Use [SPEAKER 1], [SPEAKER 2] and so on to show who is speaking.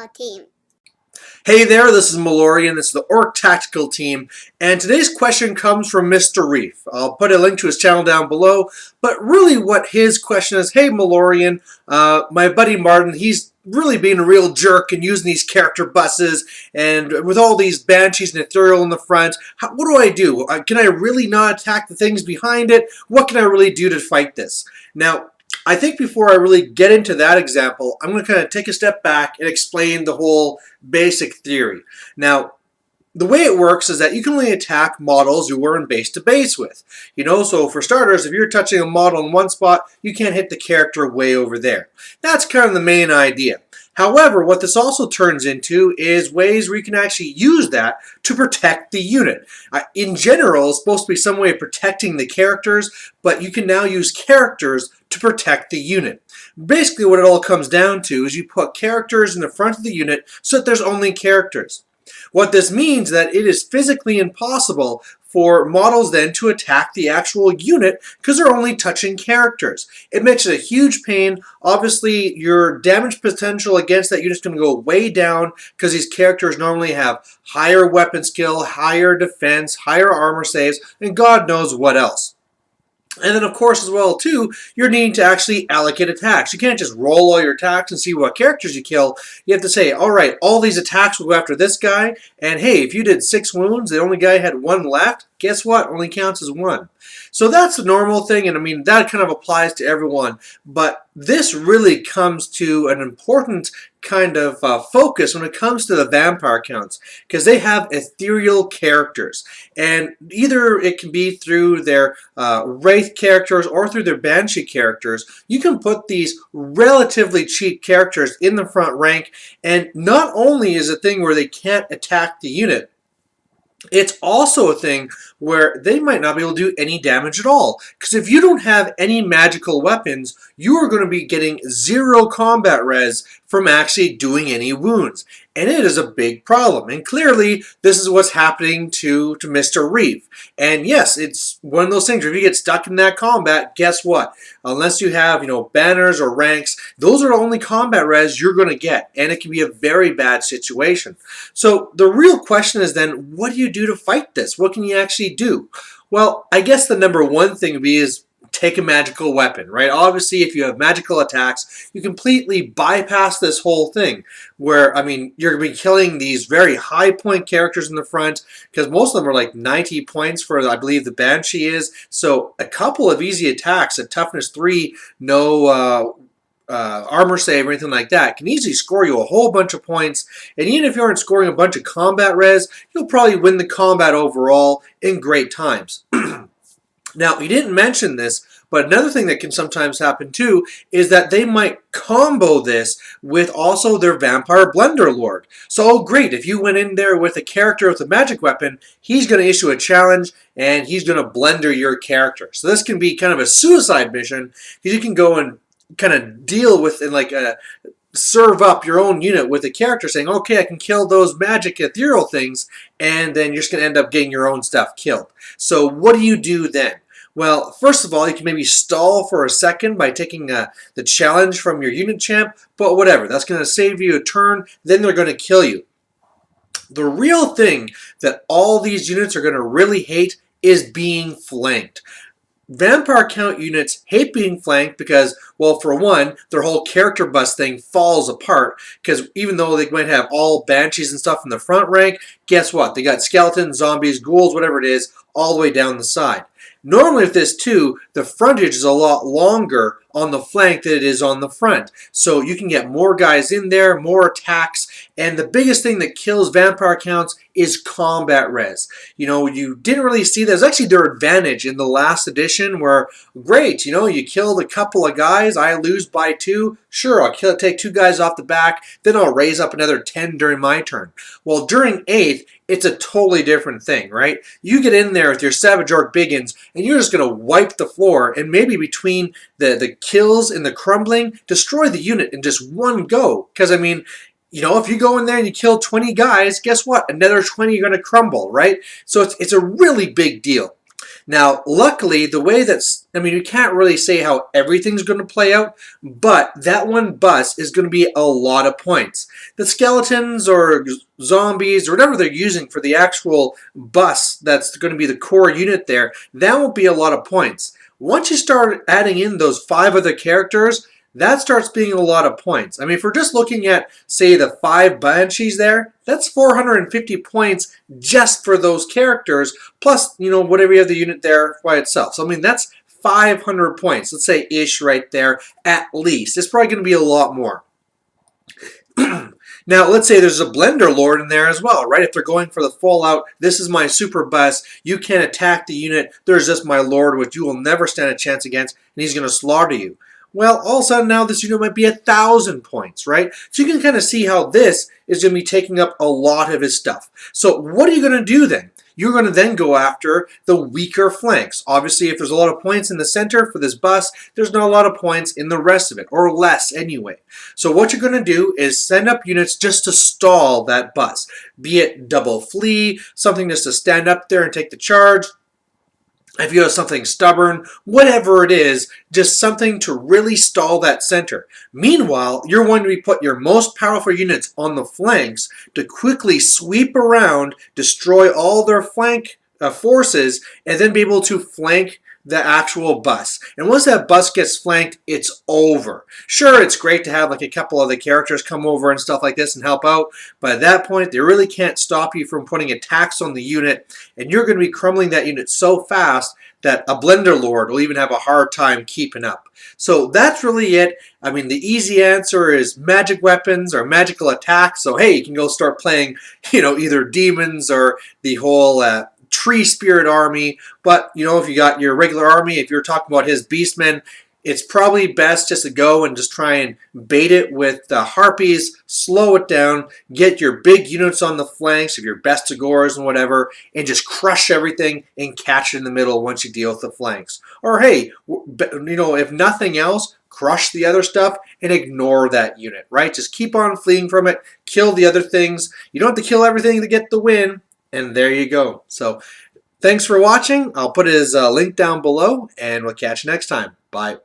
[SPEAKER 1] team.
[SPEAKER 2] Hey there, this is Malorian, this is the Orc Tactical Team, and today's question comes from Mr. Reef. I'll put a link to his channel down below, but really what his question is, hey Malorian, my buddy Martin, he's really being a real jerk and using these character buses, and with all these banshees and ethereal in the front, what do I do? Can I really not attack the things behind it? What can I really do to fight this? Now, I think before I really get into that example, I'm going to kind of take a step back and explain the whole basic theory. Now, the way it works is that you can only attack models you were in base to base with. So for starters, if you're touching a model in one spot, you can't hit the character way over there. That's kind of the main idea. However, what this also turns into is ways where you can actually use that to protect the unit. In general, it's supposed to be some way of protecting the characters, but you can now use characters to protect the unit. Basically, what it all comes down to is you put characters in the front of the unit so that there's only characters. What this means is that it is physically impossible for models then to attack the actual unit because they're only touching characters. It makes it a huge pain. Obviously, your damage potential against that unit is going to go way down because these characters normally have higher weapon skill, higher defense, higher armor saves, and God knows what else. And then, of course, as well, too, you're needing to actually allocate attacks. You can't just roll all your attacks and see what characters you kill. You have to say, all right, all these attacks will go after this guy. And hey, if you did 6 wounds, the only guy had 1 left, guess what? Only counts as 1. So that's the normal thing, and I mean, that kind of applies to everyone. But this really comes to an important kind of focus when it comes to the vampire counts, because they have ethereal characters. And either it can be through their wraith characters or through their banshee characters. You can put these relatively cheap characters in the front rank, and not only is it a thing where they can't attack the unit, it's also a thing where they might not be able to do any damage at all. Because if you don't have any magical weapons, you are going to be getting 0 combat res from actually doing any wounds. And it is a big problem. And clearly, this is what's happening to Mr. Reeve. And yes, it's one of those things where if you get stuck in that combat, guess what? Unless you have, banners or ranks, those are the only combat res you're going to get. And it can be a very bad situation. So the real question is then, what do you do to fight this? What can you actually do? Well, I guess the number one thing would be is take a magical weapon, right? Obviously, if you have magical attacks, you completely bypass this whole thing where, I mean, you're going to be killing these very high point characters in the front because most of them are like 90 points for, I believe, the Banshee is. So a couple of easy attacks at toughness 3, no armor save or anything like that can easily score you a whole bunch of points. And even if you aren't scoring a bunch of combat res, you'll probably win the combat overall in great times. Now, he didn't mention this, but another thing that can sometimes happen too is that they might combo this with also their Vampire Blender Lord. So, great, if you went in there with a character with a magic weapon, he's going to issue a challenge and he's going to blender your character. So this can be kind of a suicide mission because you can go and kind of deal with and serve up your own unit with a character saying, okay, I can kill those magic ethereal things, and then you're just going to end up getting your own stuff killed. So what do you do then? Well, first of all, you can maybe stall for a second by taking the challenge from your unit champ, but whatever. That's going to save you a turn. Then they're going to kill you. The real thing that all these units are going to really hate is being flanked. Vampire count units hate being flanked because, well, for one, their whole character bus thing falls apart because even though they might have all banshees and stuff in the front rank, guess what? They got skeletons, zombies, ghouls, whatever it is, all the way down the side. Normally with this too, the frontage is a lot longer on the flank than it is on the front. So you can get more guys in there, more attacks, and the biggest thing that kills vampire counts is combat res. You didn't really see that. It was actually their advantage in the last edition where, great, you killed a couple of guys, I lose by 2, sure, I'll take 2 guys off the back, then I'll raise up another 10 during my turn. Well, during 8th, it's a totally different thing, right? You get in there with your Savage Orc Biggins, and you're just going to wipe the floor, and maybe between the kills and the crumbling, destroy the unit in just one go. Because, I mean, if you go in there and you kill 20 guys, guess what? Another 20 are going to crumble, right? So it's a really big deal. Now, luckily, the way that's, I mean, you can't really say how everything's going to play out, but that one bus is going to be a lot of points. The skeletons or zombies or whatever they're using for the actual bus that's going to be the core unit there, that won't be a lot of points. Once you start adding in those 5 other characters, that starts being a lot of points. I mean, if we're just looking at, say, the 5 Banshees there, that's 450 points just for those characters, plus, you know, whatever you have the unit there by itself. So, I mean, that's 500 points, let's say ish right there, at least. It's probably going to be a lot more. Now, let's say there's a Blender Lord in there as well, right? If they're going for the full out, this is my super bus, you can't attack the unit, there's just my Lord, which you will never stand a chance against, and he's going to slaughter you. Well, all of a sudden now this unit might be 1,000 points, right? So you can kind of see how this is going to be taking up a lot of his stuff. So what are you going to do then? You're going to then go after the weaker flanks. Obviously, if there's a lot of points in the center for this bus, there's not a lot of points in the rest of it, or less anyway. So what you're going to do is send up units just to stall that bus, be it double flee, something just to stand up there and take the charge. If you have something stubborn, whatever it is, just something to really stall that center. Meanwhile, you're going to put your most powerful units on the flanks to quickly sweep around, destroy all their flank forces, and then be able to flank the actual bus. And once that bus gets flanked, it's over. Sure, it's great to have like a couple other characters come over and stuff like this and help out, but at that point, they really can't stop you from putting attacks on the unit, and you're going to be crumbling that unit so fast that a Blender Lord will even have a hard time keeping up. So that's really it. I mean, the easy answer is magic weapons or magical attacks. So hey, you can go start playing, you know, either demons or the whole tree spirit army. But you know, if you got your regular army, if you're talking about his beastmen, it's probably best just to go and just try and bait it with the harpies, slow it down, get your big units on the flanks of your bestigors and whatever, and just crush everything and catch it in the middle once you deal with the flanks. Or hey, you know, if nothing else, crush the other stuff and ignore that unit, right? Just keep on fleeing from it, kill the other things. You don't have to kill everything to get the win, and there you go. So thanks for watching. I'll put his link down below, and we'll catch you next time. Bye.